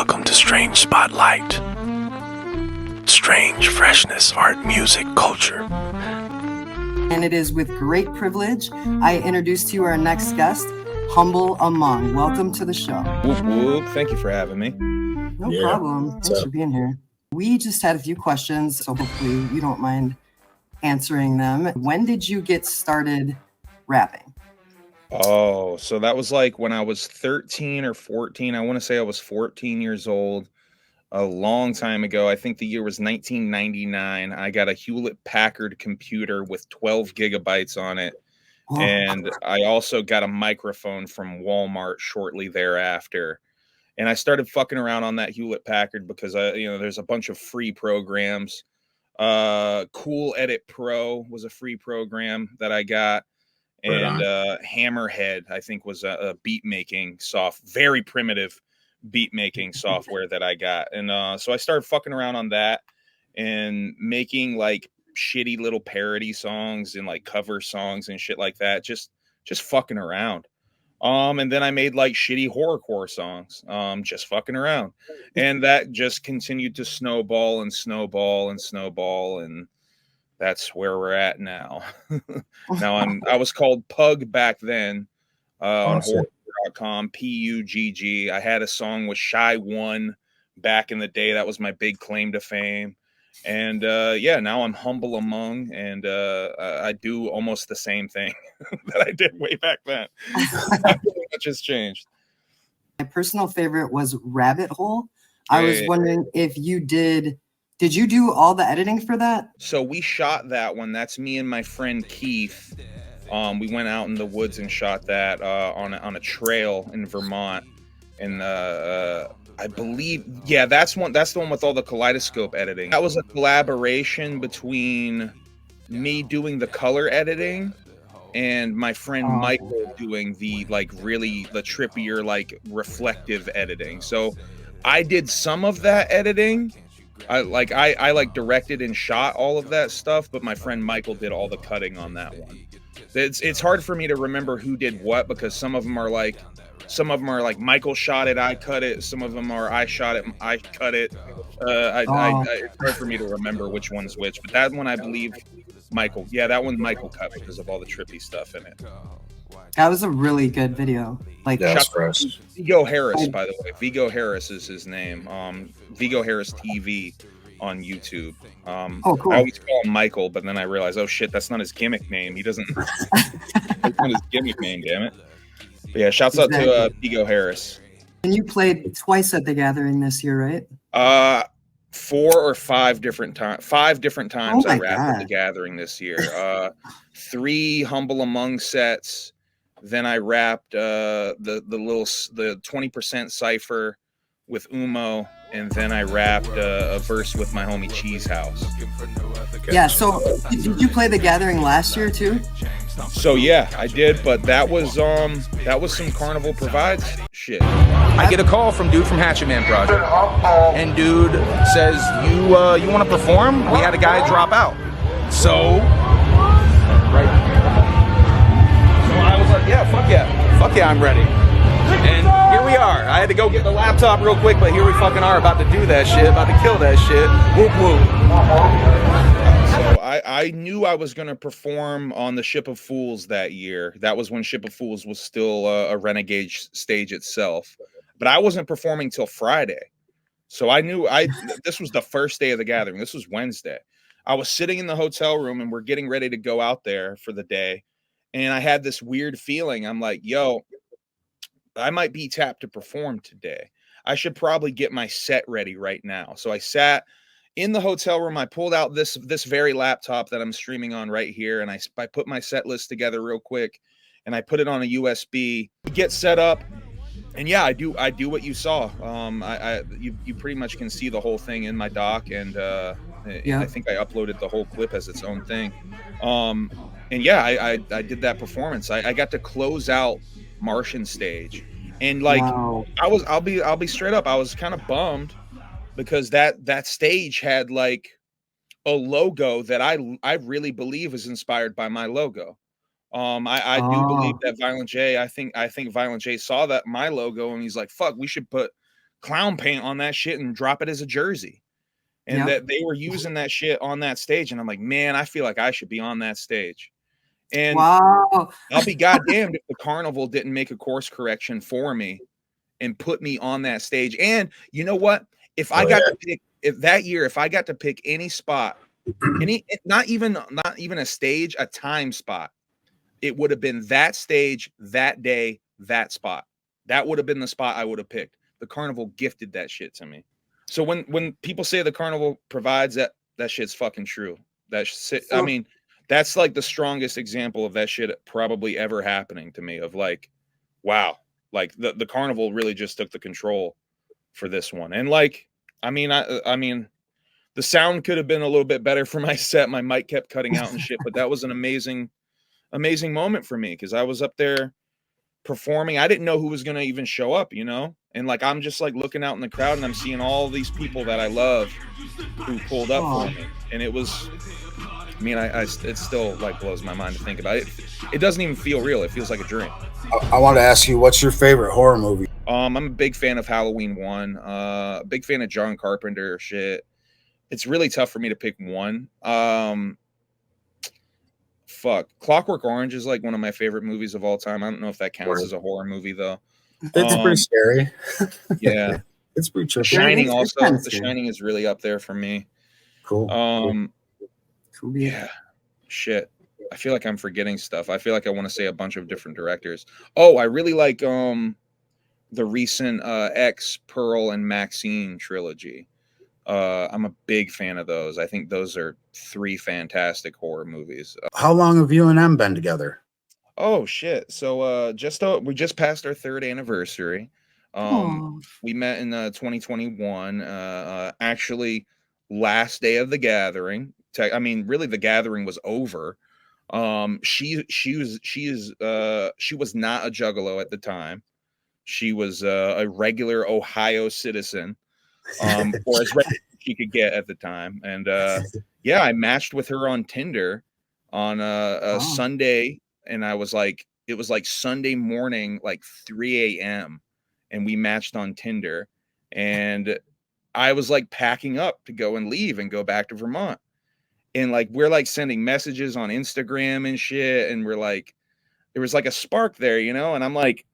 Welcome to Strange Spotlight. Strange freshness, art, music, culture. And it is with great privilege I introduce to you our next guest, Humble Among. Welcome to the show. Whoop, whoop. Thank you for having me. No problem. Thanks for being here. We just had a few questions, so hopefully you don't mind answering them. When did you get started rapping? Oh, so that was like when I was 13 or 14. I want to say I was 14 years old. A long time ago. I think the year was 1999. I got a Hewlett-Packard computer with 12 gigabytes on it. Oh. And I also got a microphone from Walmart shortly thereafter. And I started fucking around on that Hewlett-Packard because there's a bunch of free programs. Cool Edit Pro was a free program that I got. And Hammerhead, I think, was a beat making very primitive beat making software that I got. And so I started fucking around on that and making like shitty little parody songs and like cover songs and shit like that. Just fucking around. And then I made like shitty horrorcore songs, just fucking around. And that just continued to snowball and snowball and snowball. And that's where we're at now. I was called Pug back then on horror.com, Pugg. I had a song with Shy One back in the day. That was my big claim to fame. And now I'm Humble Among, and I do almost the same thing that I did way back then. Nothing much has changed. My personal favorite was Rabbit Hole. I was wondering if you did you do all the editing for that? So we shot that one. That's me and my friend Keith. We went out in the woods and shot that on a trail in Vermont. And I believe, that's the one with all the kaleidoscope editing. That was a collaboration between me doing the color editing and my friend Michael doing the trippier, like reflective editing. So I did some of that editing. I directed and shot all of that stuff, but my friend Michael did all the cutting on that one. It's hard for me to remember who did what, because some of them are like Michael shot it, I cut it. Some of them are I shot it, I cut it. It's hard for me to remember which one's which, but that one I believe Michael. Yeah, that one Michael cut because of all the trippy stuff in it. That was a really good video. Vigo Harris, by the way. Vigo Harris is his name. Vigo Harris TV on YouTube. Cool. I always call him Michael, but then I realized, oh shit, that's not his gimmick name. He doesn't. That's not his gimmick name, damn it. But yeah, shouts out to Vigo Harris. And you played twice at the Gathering this year, right? 4 or 5 different times. 5 different times I rapped at the Gathering this year. 3 Humble Among sets. Then I rapped the 20% cipher with Umo, and then I rapped a verse with my homie Cheese House. Yeah. So did you play the Gathering last year too? So yeah, I did, but that was some Carnival Provides shit. I get a call from dude from Hatchet Man Project, and dude says, "You want to perform? We had a guy drop out." So I was like, fuck yeah, I'm ready. And here we are. I had to go get the laptop real quick, but here we fucking are about to do that shit, about to kill that shit. Whoop whoop. So I knew I was going to perform on the Ship of Fools that year. That was when Ship of Fools was still a renegade stage itself. But I wasn't performing till Friday. So I knew this was the first day of the Gathering. This was Wednesday. I was sitting in the hotel room and we're getting ready to go out there for the day. And I had this weird feeling. I'm like, yo, I might be tapped to perform today. I should probably get my set ready right now. So I sat in the hotel room. I pulled out this very laptop that I'm streaming on right here. And I put my set list together real quick. And I put it on a USB. Get set up. And yeah, I do what you saw. You pretty much can see the whole thing in my doc. And I think I uploaded the whole clip as its own thing. And yeah, I did that performance. I got to close out Martian stage, and wow. I'll be straight up. I was kind of bummed because that stage had like a logo that I really believe is inspired by my logo. I do believe that Violent J. I think Violent J saw that my logo and he's like, "Fuck, we should put clown paint on that shit and drop it as a jersey. And Yep. that they were using that shit on that stage. And I'm like, man, I feel like I should be on that stage. And Wow. I'll be goddamned if the carnival didn't make a course correction for me and put me on that stage. And you know what? If I got to pick, if that year, if I got to pick any spot, not even a stage, a time spot, it would have been that stage, that day, that spot. That would have been the spot I would have picked. The carnival gifted that shit to me. So when people say the carnival provides, that shit's fucking true. I mean, that's like the strongest example of that shit probably ever happening to me, of like, wow, like the carnival really just took the control for this one. And like, I mean, the sound could have been a little bit better for my set. My mic kept cutting out and shit, but that was an amazing moment for me, because I was up there performing. I didn't know who was going to even show up, you know? And like, I'm just like looking out in the crowd and I'm seeing all these people that I love who pulled up for me. And it was, I mean, it still like blows my mind to think about it. It doesn't even feel real. It feels like a dream. I want to ask you, what's your favorite horror movie? I'm a big fan of Halloween 1, big fan of John Carpenter shit. It's really tough for me to pick one. Clockwork Orange is like one of my favorite movies of all time. I don't know if that counts as a horror movie though. It's pretty scary. Yeah. It's pretty trippy. The Shining also. The Shining is really up there for me. Cool. Yeah. Shit. I feel like I'm forgetting stuff. I feel like I want to say a bunch of different directors. Oh, I really like the recent X, Pearl, and Maxine trilogy. I'm a big fan of those. I think those are 3 fantastic horror movies. How long have you and M been together? Oh shit! So we just passed our 3rd anniversary. We met in 2021. Actually, last day of the gathering. I mean, really, the gathering was over. She was not a Juggalo at the time. She was a regular Ohio citizen. Or as regular as she could get at the time. And yeah, I matched with her on Tinder on a Sunday, and it was like Sunday morning, like 3 a.m. and we matched on Tinder, and I was like packing up to go and leave and go back to Vermont. And like we're like sending messages on Instagram and shit, and we're like, there was like a spark there, you know. And I'm like,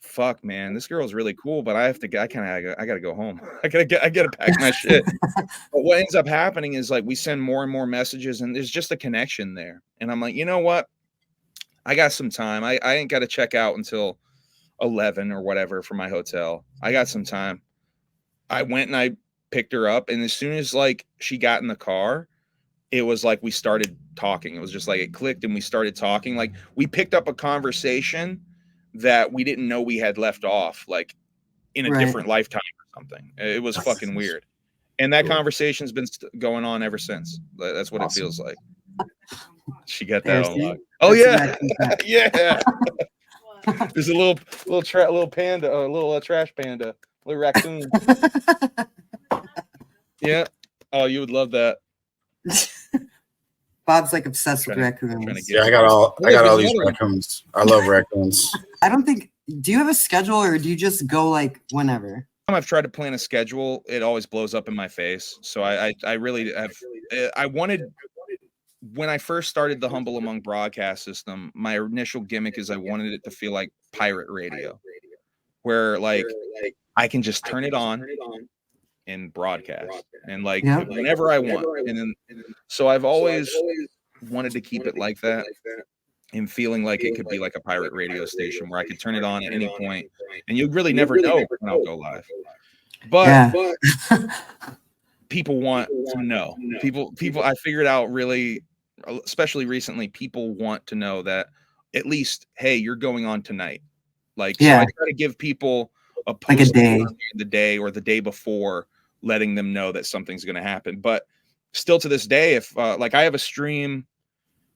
fuck, man, this girl's really cool, but I gotta go home. I gotta pack my shit. But what ends up happening is like we send more and more messages, and there's just a connection there. And I'm like, you know what? I got some time. I ain't got to check out until 11 or whatever for my hotel. I got some time. I went and I picked her up, and as soon as like she got in the car, it was like we started talking. It was just like it clicked, and we started talking. Like we picked up a conversation that we didn't know we had left off, like in a different lifetime or something. It was fucking weird. And that conversation's been going on ever since. That's what it feels like. She got that unlocked. Oh yeah. Yeah. There's a little panda, a little trash panda, little raccoon. Yeah. Oh, you would love that. Bob's like obsessed with raccoons. Yeah, I got all these raccoons. I love raccoons. I don't think. Do you have a schedule, or do you just go like whenever? I've tried to plan a schedule. It always blows up in my face. So I really have. I wanted, when I first started the Humble Among broadcast system, my initial gimmick is I wanted it to feel like pirate radio, where like I can just turn it on and broadcast, and like whenever I want. And then so I've always wanted to keep it like that, and feeling like it could be like a pirate radio station where I could turn it on at any point, and you really never know when I'll go live. But people want to know. People I figured out really, especially recently, people want to know that at least, hey, you're going on tonight. Like, so I try to give people a post like a day, the day or the day before, letting them know that something's going to happen. But still to this day, if like I have a stream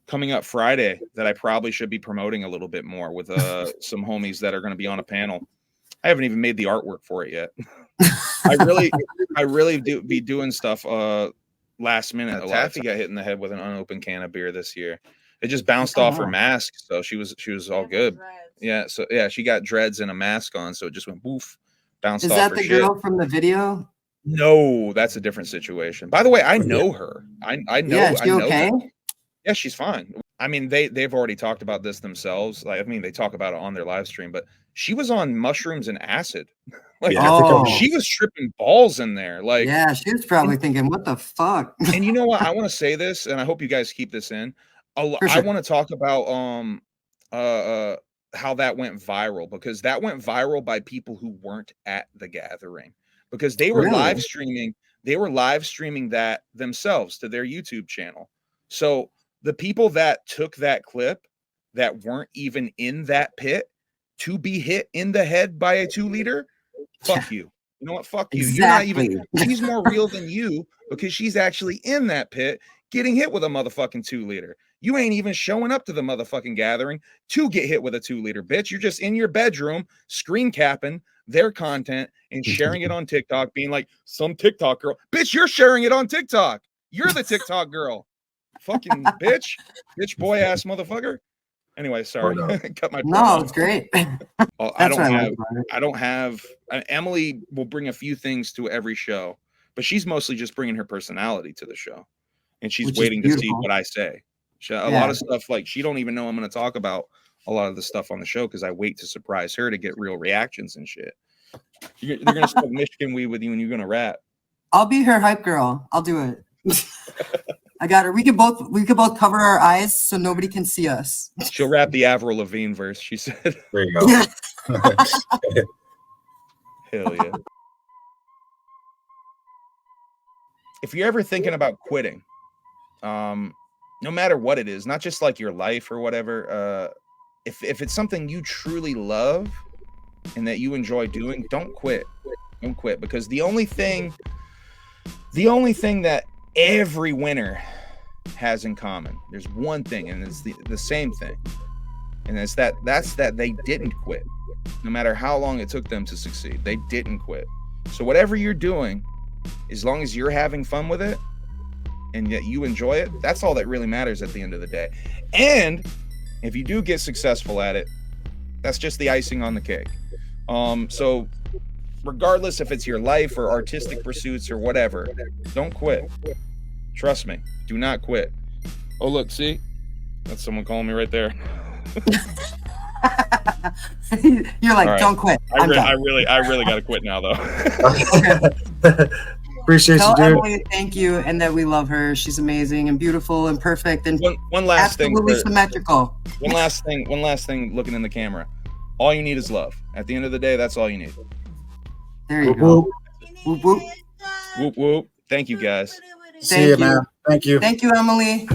coming up Friday that I probably should be promoting a little bit more with some homies that are going to be on a panel. I haven't even made the artwork for it yet. I really do be doing stuff last minute. Taffy got hit in the head with an unopened can of beer this year. It just bounced off her mask, so she was all good. Yeah, so yeah, she got dreads and a mask on, so it just went boof. bounced Is off that her the shit. girl from the video? No, that's a different situation. By the way, I know her. I know. Yeah, is she I know okay? her. Yeah, she's fine. I mean, they've already talked about this themselves. Like, I mean, they talk about it on their live stream, but she was on mushrooms and acid. Like, Yeah, I think I Oh, know. she was tripping balls in there. Like, yeah, she was probably thinking, what the fuck? and you know what? I want to say this, and I hope you guys keep this in. For I sure. want to talk about how that went viral, because that went viral by people who weren't at the gathering, because they were Really? live streaming. They were live streaming that themselves to their YouTube channel. So the people that took that clip that weren't even in that pit to be hit in the head by a 2-liter, fuck you. You know what? Fuck you. You're not even. Exactly. She's more real than you, because she's actually in that pit getting hit with a motherfucking 2-liter. You ain't even showing up to the motherfucking gathering to get hit with a 2-liter, bitch. You're just in your bedroom screen capping their content and sharing it on TikTok, being like, some TikTok girl. Bitch, you're sharing it on TikTok. You're the TikTok girl. Fucking bitch boy ass motherfucker. Anyway, sorry. Cut my No, it's great. I don't have Emily will bring a few things to every show, but she's mostly just bringing her personality to the show, and she's Which is waiting to see beautiful. what I say. A Yeah. lot of stuff, like, she don't even know I'm going to talk about a lot of the stuff on the show, because I wait to surprise her to get real reactions and shit. They're going to smoke Michigan weed with you, and you're going to rap. I'll be her hype girl. I'll do it. I got her. We could both cover our eyes so nobody can see us. She'll rap the Avril Lavigne verse, she said. There you go. Yeah. Hell yeah. If you're ever thinking about quitting, no matter what it is, not just like your life or whatever, if it's something you truly love and that you enjoy doing, don't quit. Don't quit, because the only thing that every winner has in common, there's one thing, and it's the same thing, and it's that they didn't quit. No matter how long it took them to succeed, they didn't quit. So whatever you're doing, as long as you're having fun with it and yet you enjoy it, that's all that really matters at the end of the day. And if you do get successful at it, that's just the icing on the cake. So regardless if it's your life or artistic pursuits or whatever, don't quit. Trust me, do not quit. Oh, look, see? That's someone calling me right there. You're like, All right. don't quit. I really got to quit now, though. Appreciate Tell you, dude. Emily thank you and that we love her. She's amazing and beautiful and perfect and One last thing. absolutely symmetrical. One last thing. Looking in the camera. All you need is love. At the end of the day, that's all you need. There you Whoop, go. whoop. Whoop, whoop. Whoop whoop. Thank you, guys. See you, man. Thank you. Thank you, Emily.